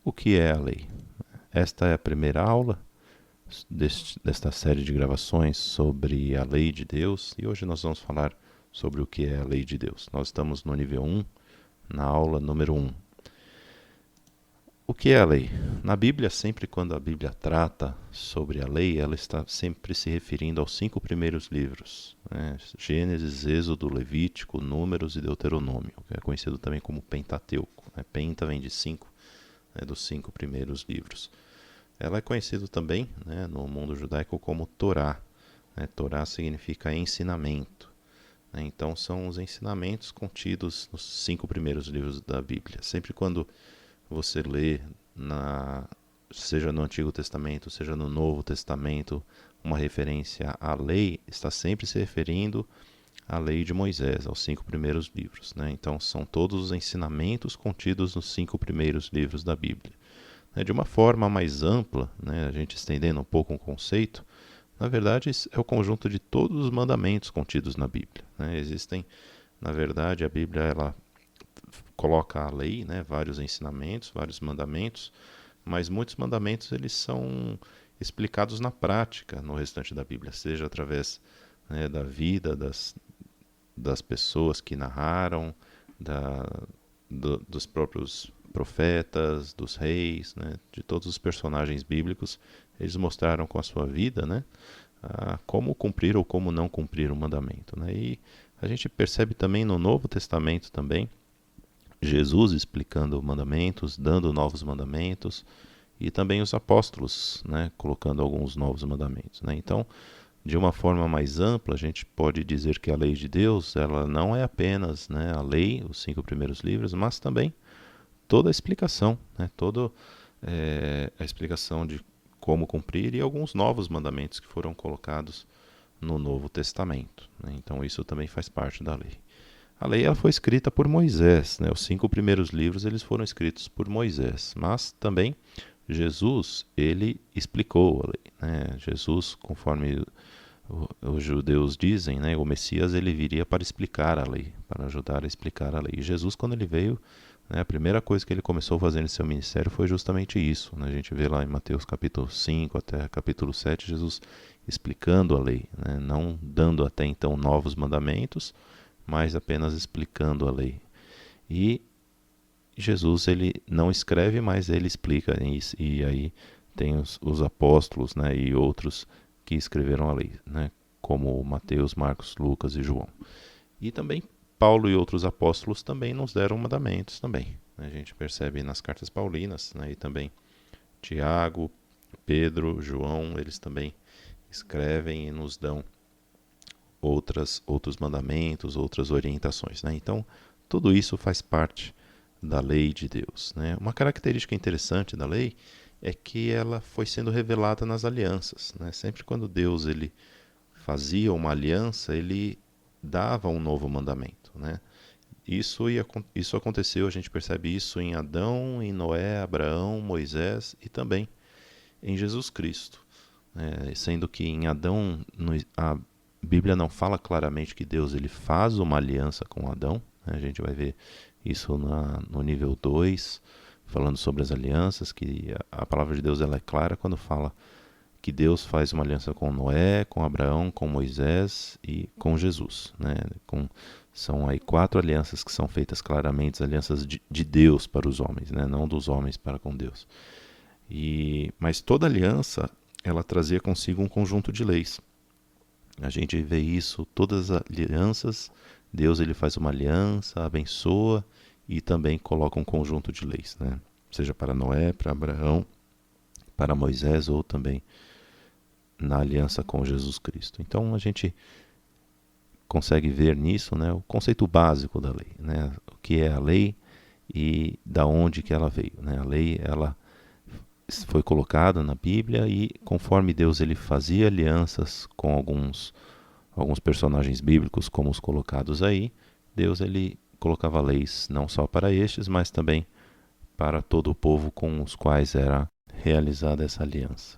O que é a lei? Esta é a primeira aula desta série de gravações sobre a lei de Deus e hoje nós vamos falar sobre o que é a lei de Deus. Nós estamos no nível 1, na aula número 1. O que é a lei? Na Bíblia, sempre quando a Bíblia trata sobre a lei, ela está sempre se referindo aos 5 primeiros livros, né? Gênesis, Êxodo, Levítico, Números e Deuteronômio, que é conhecido também como Pentateuco. Penta vem de 5, dos 5 primeiros livros. Ela é conhecida também, né, no mundo judaico como Torá. Torá significa ensinamento. Então são os ensinamentos contidos nos 5 primeiros livros da Bíblia. Sempre quando você lê, seja no Antigo Testamento, seja no Novo Testamento, uma referência à lei, está sempre se referindo à lei de Moisés, aos 5 primeiros livros. Então são todos os ensinamentos contidos nos 5 primeiros livros da Bíblia. De uma forma mais ampla, a gente estendendo um pouco o conceito, na verdade é o conjunto de todos os mandamentos contidos na Bíblia. Existem, na verdade, a Bíblia ela coloca a lei, vários ensinamentos, vários mandamentos, mas muitos mandamentos eles são explicados na prática no restante da Bíblia, seja através da vida das pessoas que narraram, dos próprios profetas, dos reis, de todos os personagens bíblicos. Eles mostraram com a sua vida como cumprir ou como não cumprir o mandamento. E a gente percebe também no Novo Testamento também Jesus explicando mandamentos, dando novos mandamentos, e também os apóstolos, colocando alguns novos mandamentos. Então, de uma forma mais ampla, a gente pode dizer que a lei de Deus ela não é apenas a lei, os 5 primeiros livros, mas também toda a explicação, toda a explicação de como cumprir e alguns novos mandamentos que foram colocados no Novo Testamento. Então, isso também faz parte da lei. A lei ela foi escrita por Moisés, os 5 primeiros livros eles foram escritos por Moisés, mas também Jesus ele explicou a lei. Jesus, conforme os judeus dizem, o Messias ele viria para explicar a lei, para ajudar a explicar a lei. E Jesus, quando ele veio, a primeira coisa que ele começou a fazer em seu ministério foi justamente isso. A gente vê lá em Mateus capítulo 5 até capítulo 7, Jesus explicando a lei, não dando até então novos mandamentos, mas apenas explicando a lei. E Jesus ele não escreve, mas ele explica, e aí tem os apóstolos e outros que escreveram a lei, como Mateus, Marcos, Lucas e João. E também Paulo e outros apóstolos também nos deram mandamentos também. A gente percebe nas cartas paulinas, e também Tiago, Pedro, João, eles também escrevem e nos dão outros mandamentos, outras orientações. Então, tudo isso faz parte da lei de Deus. Uma característica interessante da lei é que ela foi sendo revelada nas alianças. Sempre quando Deus ele fazia uma aliança, ele dava um novo mandamento. Isso aconteceu, a gente percebe isso em Adão, em Noé, Abraão, Moisés e também em Jesus Cristo. Sendo que em Adão a Bíblia não fala claramente que Deus ele faz uma aliança com Adão. A gente vai ver isso no nível 2, falando sobre as alianças, que a palavra de Deus ela é clara quando fala que Deus faz uma aliança com Noé, com Abraão, com Moisés e com Jesus. São aí 4 alianças que são feitas claramente, alianças de Deus para os homens, não dos homens para com Deus. Mas toda aliança ela trazia consigo um conjunto de leis. A gente vê isso, todas as alianças, Deus ele faz uma aliança, abençoa e também coloca um conjunto de leis, seja para Noé, para Abraão, para Moisés ou também na aliança com Jesus Cristo. Então a gente consegue ver nisso o conceito básico da lei, o que é a lei e da onde que ela veio. A lei ela foi colocada na Bíblia e conforme Deus ele fazia alianças com alguns personagens bíblicos como os colocados aí, Deus ele colocava leis não só para estes, mas também para todo o povo com os quais era realizada essa aliança.